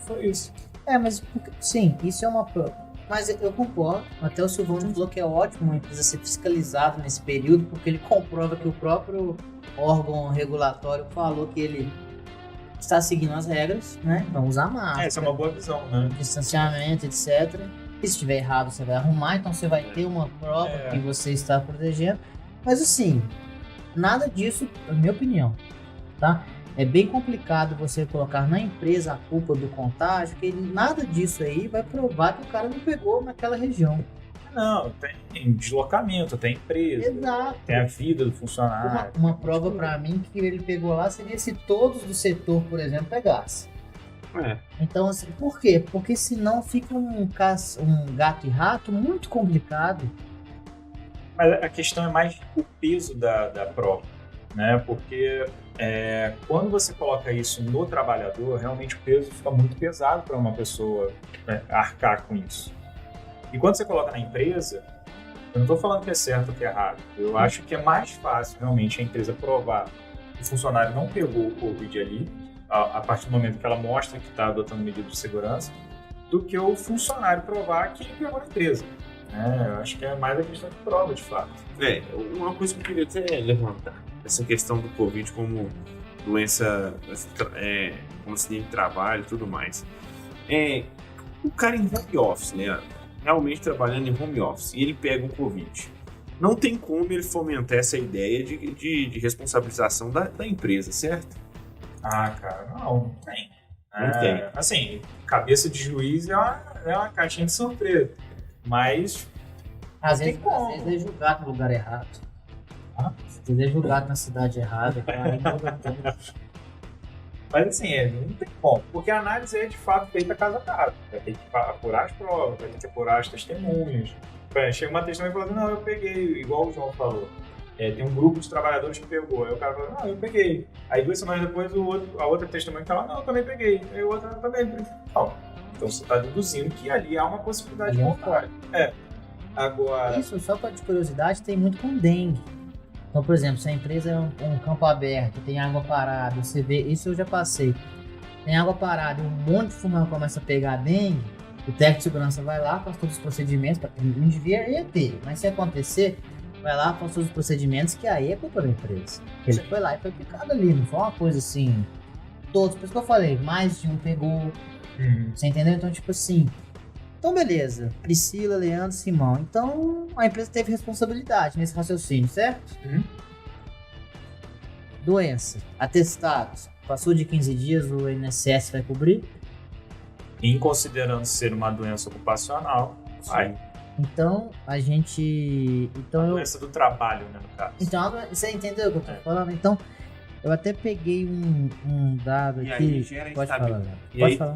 D: foi isso.
A: Mas sim, isso é uma... Mas eu concordo, até o Silvano falou que é ótimo uma empresa ser fiscalizada nesse período, porque ele comprova que o próprio órgão regulatório falou que ele está seguindo as regras, né? Então usar máscara.
D: Essa é uma boa visão, né?
A: Distanciamento, etc. E se estiver errado, você vai arrumar, então você vai ter uma prova que você está protegendo. Mas assim, nada disso, na minha opinião, tá? É bem complicado você colocar na empresa a culpa do contágio, porque nada disso aí vai provar que o cara não pegou naquela região.
D: Não, tem deslocamento, tem empresa,
A: Exato.
D: Tem a vida do funcionário.
A: Uma prova para mim que ele pegou lá seria se todos do setor, por exemplo, pegassem. Então, assim, por quê? Porque senão fica um gato e rato muito complicado.
D: Mas a questão é mais o peso da prova, né? Porque quando você coloca isso no trabalhador, realmente o peso fica muito pesado para uma pessoa arcar com isso. E quando você coloca na empresa, eu não estou falando que é certo ou que é errado. Eu acho que é mais fácil realmente a empresa provar que o funcionário não pegou o Covid ali, a partir do momento que ela mostra que está adotando medidas de segurança, do que o funcionário provar que ele pegou na empresa. Eu acho que é mais a questão de prova, de fato.
B: Uma coisa que eu queria até levantar, essa questão do Covid como doença, como acidente de trabalho e tudo mais. O cara em home office, né? Realmente trabalhando em home office, e ele pega o Covid. Não tem como ele fomentar essa ideia de responsabilização da empresa, certo?
D: Cara, não tem.
B: Não tem.
D: Assim, cabeça de juiz é uma caixinha de surpresa. Mas
A: às vezes é julgado no lugar errado. Às vezes é julgado na cidade errada.
D: Mas assim, não tem como, porque a análise é de fato feita caso a caso. Vai ter que apurar as provas, vai ter que apurar as testemunhas. Chega uma testemunha e fala assim, não, eu peguei, igual o João falou. Tem um grupo de trabalhadores que pegou. Aí o cara fala, não, eu peguei. Aí 2 semanas depois a outra testemunha fala, não, eu também peguei. Aí o outro também peguei. Então você está deduzindo que ali há uma possibilidade de contrário. Agora...
A: Isso, só de curiosidade, tem muito com dengue. Então, por exemplo, se a empresa é um campo aberto, tem água parada, você vê, isso eu já passei. tem água parada e um monte de fumão começa a pegar dengue, o técnico de segurança vai lá, faz todos os procedimentos, não devia ter, mas se acontecer, vai lá, faz todos os procedimentos, que aí é culpa da empresa. Ele foi lá e foi picado ali, não foi uma coisa assim, todos, por isso que eu falei, mais de um pegou, você entendeu? Então, tipo assim, então beleza, Priscila, Leandro, Simão, então a empresa teve responsabilidade nesse raciocínio, certo? Doença, atestados, passou de 15 dias, o INSS vai cobrir?
D: Em considerando ser uma doença ocupacional, vai.
A: Então, a gente... Então,
D: doença do trabalho, né, no caso.
A: Então, você entendeu o que eu tô falando? Então, eu até peguei um dado
B: e
A: aqui...
B: Aí gera
A: pode falar, né?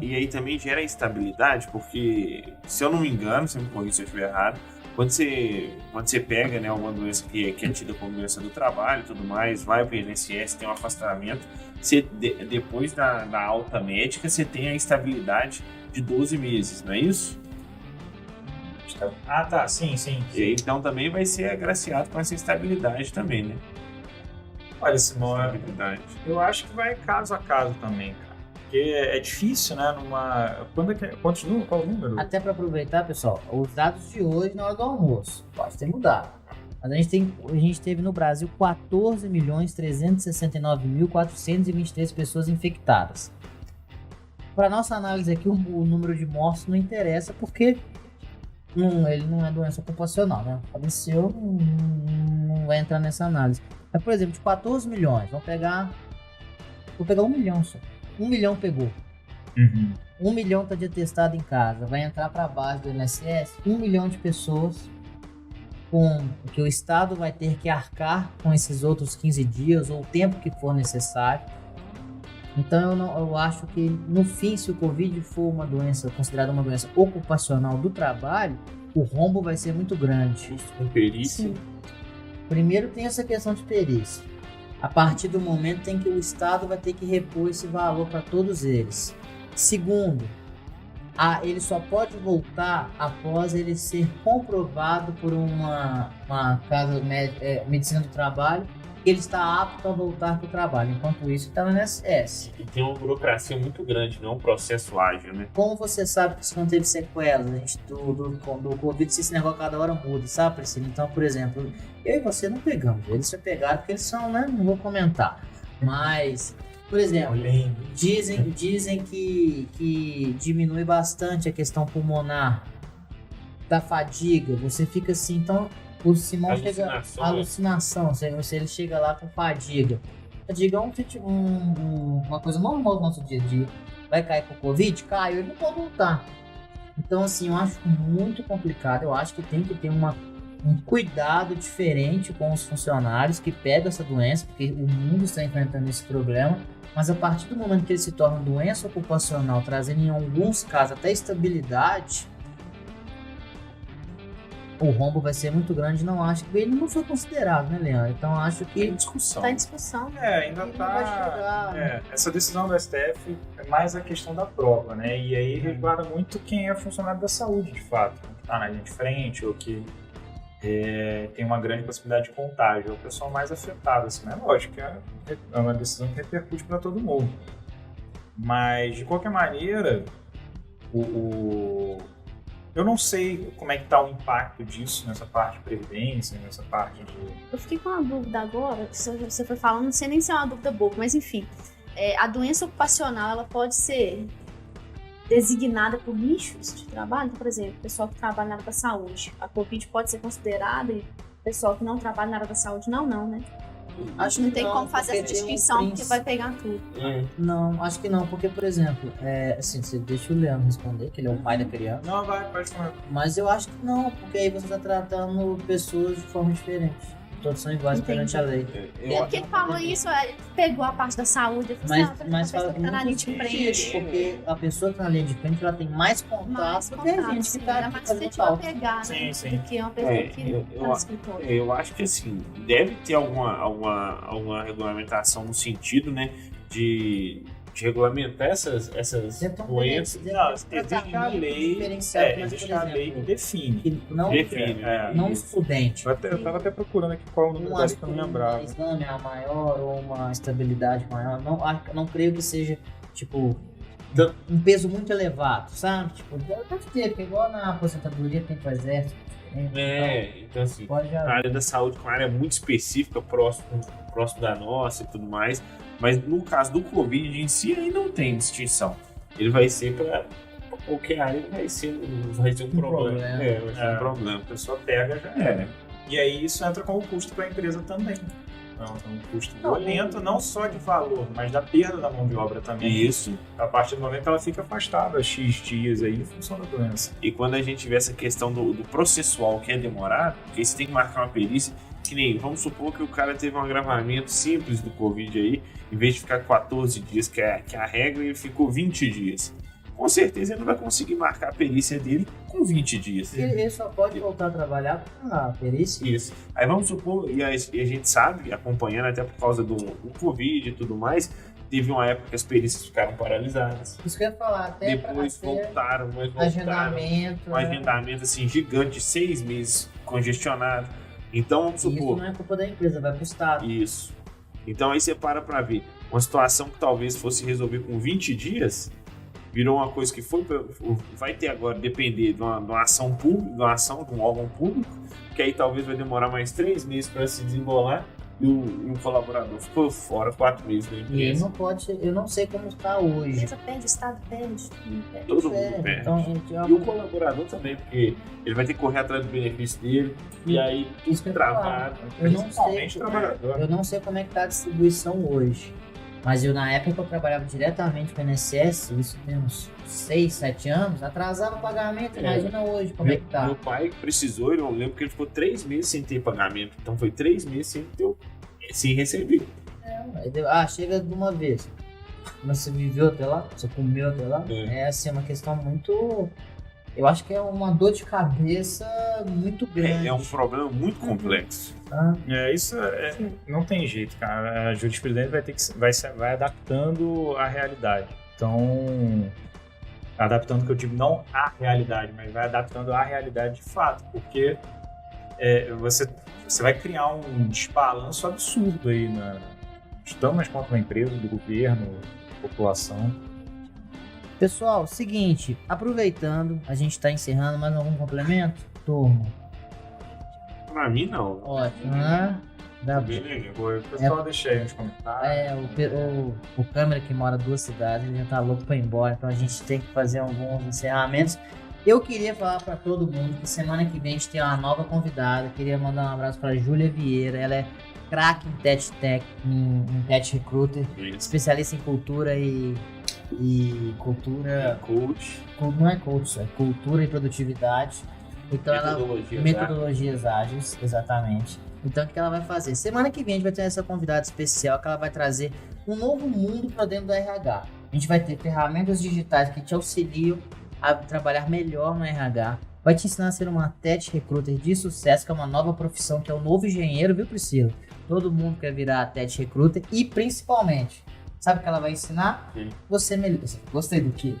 B: E aí também gera instabilidade, porque, se eu não me engano, se eu me corrija se eu estiver errado, quando você pega, né, uma doença que é tida como doença do trabalho e tudo mais, vai para o INSS, tem um afastamento, depois da alta médica, você tem a estabilidade de 12 meses, não é isso?
D: Ah, tá, sim.
B: E então também vai ser agraciado com essa estabilidade também, né?
D: Olha, Simão, eu acho que vai caso a caso também, cara. Porque é difícil, né, qual o número?
A: Até para aproveitar, pessoal, os dados de hoje na hora do almoço, pode ter mudado. Mas a gente teve no Brasil 14.369.423 pessoas infectadas. Para nossa análise aqui, o número de mortos não interessa, porque ele não é doença ocupacional, né? Faleceu, não vai entrar nessa análise. Mas, por exemplo, de 14 milhões, vou pegar 1 milhão só. 1 milhão pegou. 1 milhão tá de atestado em casa, vai entrar para a base do INSS, 1 milhão de pessoas com que o Estado vai ter que arcar com esses outros 15 dias ou o tempo que for necessário. Então eu acho que no fim, se o Covid for uma doença considerada uma doença ocupacional do trabalho, o rombo vai ser muito grande.
B: Justo com perícia.
A: Sim. Primeiro tem essa questão de perícia. A partir do momento em que o Estado vai ter que repor esse valor para todos eles. Segundo, ele só pode voltar após ele ser comprovado por uma casa medicina do trabalho que ele está apto a voltar para o trabalho. Enquanto isso, está no INSS.
B: E tem uma burocracia muito grande, não é um processo ágil, né?
A: Como você sabe que isso não teve sequelas, gente, do Covid, se esse negócio cada hora muda, sabe, Priscila? Então, por exemplo, eu e você não pegamos. Eles se pegaram porque eles são, né? Não vou comentar. Mas, por exemplo, dizem que diminui bastante a questão pulmonar, da fadiga. Você fica assim, então... O Simão chega a alucinação, se ele chega lá com fadiga. Fadiga é uma coisa normal do nosso dia a dia. Vai cair com o Covid? Caiu, ele não pode voltar. Então, assim, eu acho muito complicado. Eu acho que tem que ter um cuidado diferente com os funcionários que pegam essa doença, porque o mundo está enfrentando esse problema. Mas a partir do momento que ele se torna doença ocupacional, trazendo em alguns casos até estabilidade, o rombo vai ser muito grande. Não acho que ele não foi considerado, né, Leandro? Então acho que
C: está em discussão.
D: Ainda tá. Essa decisão do STF é mais a questão da prova, né? E aí resguarda muito quem é funcionário da saúde, de fato, que está na linha de frente ou que tem uma grande possibilidade de contágio. É o pessoal mais afetado, assim, né? Lógico que é uma decisão que repercute para todo mundo. Mas de qualquer maneira, eu não sei como é que tá o impacto disso nessa parte de previdência, nessa parte de...
C: Eu fiquei com uma dúvida agora, que você foi falando, não sei nem se é uma dúvida boa, mas enfim. A doença ocupacional, ela pode ser designada por nichos de trabalho? Então, por exemplo, o pessoal que trabalha na área da saúde, a Covid pode ser considerada, e o pessoal que não trabalha na área da saúde, não, né?
A: Acho que
C: não tem como fazer essa distinção, porque vai pegar tudo.
A: Não, acho que não, porque, por exemplo, assim, você deixa o Leandro responder, que ele é o pai da criança.
D: Não, pode falar.
A: Mas eu acho que não, porque aí você está tratando pessoas de forma diferente. Todos são iguais perante a lei.
C: Porque ele falou isso, ele pegou a parte da saúde,
A: mas fala muito
C: na linha de frente.
A: Porque a pessoa que tá na linha de frente, ela tem mais contato do que a gente que tá fazendo falta.
C: Pegar,
D: sim.
C: Do que uma pessoa que tá no escritório.
B: Eu acho que assim, deve ter alguma regulamentação no sentido, né, de regulamentar essas doenças.
D: Existe a lei que define.
A: Que não estudante.
D: Eu tava até procurando aqui qual o número dela que eu não lembrava.
A: Uma exame maior ou uma estabilidade maior. Não creio que seja, tipo, um peso muito elevado, sabe? Tipo, deve ter, porque igual na aposentadoria tem pro exército.
B: Então assim, a área da saúde com uma área muito específica, próximo da nossa e tudo mais, mas no caso do Covid em si, aí não tem distinção. Ele vai ser para qualquer área, vai ser um problema. Vai ser um problema. A pessoa pega, já é.
D: E aí isso entra como custo para a empresa também. Então, um custo violento, não só de valor, mas da perda da mão de obra também.
B: Isso.
D: A partir do momento que ela fica afastada, X dias aí, em função da doença.
B: E quando a gente vê essa questão do processual que é demorado, porque você tem que marcar uma perícia, que nem, vamos supor que o cara teve um agravamento simples do Covid aí, em vez de ficar 14 dias, que é a regra, ele ficou 20 dias. Com certeza ele não vai conseguir marcar a perícia dele com 20 dias.
A: Ele só pode voltar a trabalhar com a perícia.
B: Isso. Aí vamos supor, e a gente sabe, acompanhando até por causa do Covid e tudo mais, teve uma época que as perícias ficaram paralisadas.
A: Isso que eu ia falar, até
B: depois voltaram,
A: agendamento.
B: Um agendamento assim, gigante, 6 meses congestionado. Então vamos supor.
A: Isso não é culpa da empresa, vai pro Estado.
B: Isso. Então aí você para ver. Uma situação que talvez fosse resolver com 20 dias. Virou uma coisa que vai ter agora, depender de uma ação pública, de um órgão público, que aí talvez vai demorar mais 3 meses para se desembolar e um colaborador ficou fora 4 meses da empresa.
A: E ele não pode ser, eu não sei como está hoje. A
C: empresa perde, o Estado perde.
B: Todo mundo perde.
A: Então, gente,
B: e o colaborador também, porque ele vai ter que correr atrás do benefício dele, e aí tudo travado.
A: Eu não sei como é que está a distribuição hoje. Mas na época que eu trabalhava diretamente com o INSS, isso tem uns 6, 7 anos, atrasava o pagamento, imagina hoje como é que tá.
B: Meu pai precisou, eu lembro que ele ficou 3 meses sem ter pagamento, então foi 3 meses sem receber.
A: Chega de uma vez. Mas você viveu até lá, você comeu até lá, é assim, uma questão muito... Eu acho que é uma dor de cabeça muito grande.
B: É um problema muito complexo.
D: Isso não tem jeito, cara. A jurisprudência vai adaptando à realidade. Então, adaptando, que eu digo, não à realidade, mas vai adaptando à realidade de fato, porque você vai criar um desbalanço absurdo aí, tanto nas contas da empresa, do governo, da população.
A: Pessoal, seguinte, aproveitando, a gente está encerrando, mais algum complemento? Turma.
B: Pra mim, não.
A: Ótimo, né?
D: O pessoal deixa aí nos comentários.
A: O câmera que mora 2 cidades, ele já tá louco pra ir embora, então a gente tem que fazer alguns encerramentos. Eu queria falar pra todo mundo que semana que vem a gente tem uma nova convidada. Queria mandar um abraço pra Júlia Vieira, ela é craque em TED TED Recruiter, especialista em cultura e cultura...
B: Coach.
A: Não é coach, é cultura e produtividade. Então metodologias ágeis, exatamente. Então o que ela vai fazer? Semana que vem a gente vai ter essa convidada especial que ela vai trazer um novo mundo para dentro do RH. A gente vai ter ferramentas digitais que te auxiliam a trabalhar melhor no RH. Vai te ensinar a ser uma TED Recruiter de sucesso, que é uma nova profissão, que é o novo engenheiro, viu, Priscila? Todo mundo quer virar TED Recruiter e principalmente, sabe o que ela vai ensinar? Você melhor. Gostei do que?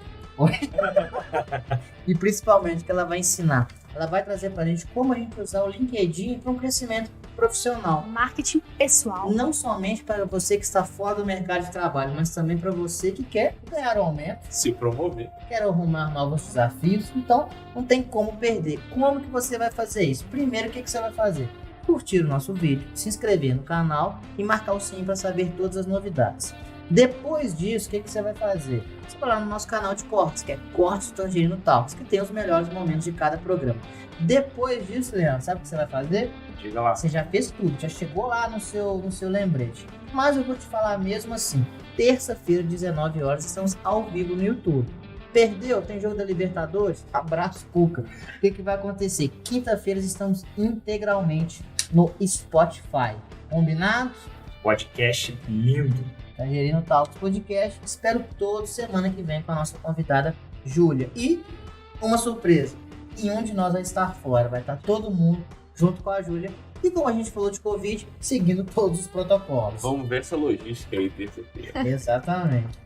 A: E principalmente o que ela vai ensinar? Ela vai trazer pra gente como a gente usar o LinkedIn para um crescimento profissional.
C: Marketing pessoal.
A: Não somente para você que está fora do mercado de trabalho, mas também para você que quer ganhar um aumento.
B: Se promover.
A: Quer arrumar novos desafios. Então, não tem como perder. Como que você vai fazer isso? Primeiro, o que você vai fazer? Curtir o nosso vídeo, se inscrever no canal e marcar o sininho para saber todas as novidades. Depois disso, o que você vai fazer? Você vai lá no nosso canal de cortes, que é Cortes do Tangerino Talks, que tem os melhores momentos de cada programa. Depois disso, Leandro, sabe o que você vai fazer?
B: Diga lá.
A: Você já fez tudo, já chegou lá no seu lembrete. Mas eu vou te falar mesmo assim, terça-feira, 19 horas, estamos ao vivo no YouTube. Perdeu? Tem jogo da Libertadores? Abraço, Cuca. O que vai acontecer? Quinta-feira estamos integralmente no Spotify. Combinado?
D: Podcast lindo.
A: Tangerino Talks Podcast. Espero todos semana que vem com a nossa convidada Júlia. E uma surpresa, nenhum de nós vai estar fora, vai estar todo mundo junto com a Júlia. E como a gente falou de Covid, seguindo todos os protocolos.
B: Vamos ver essa logística aí, terça-feira.
A: Exatamente.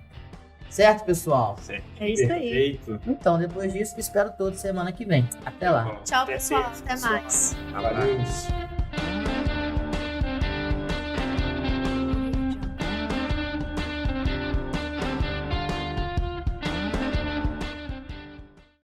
A: Certo, pessoal?
B: Certo.
C: É isso aí.
D: Perfeito.
A: Então, depois disso, espero todos semana que vem. Até lá.
C: Tchau, pessoal. Até mais.
B: Abraço.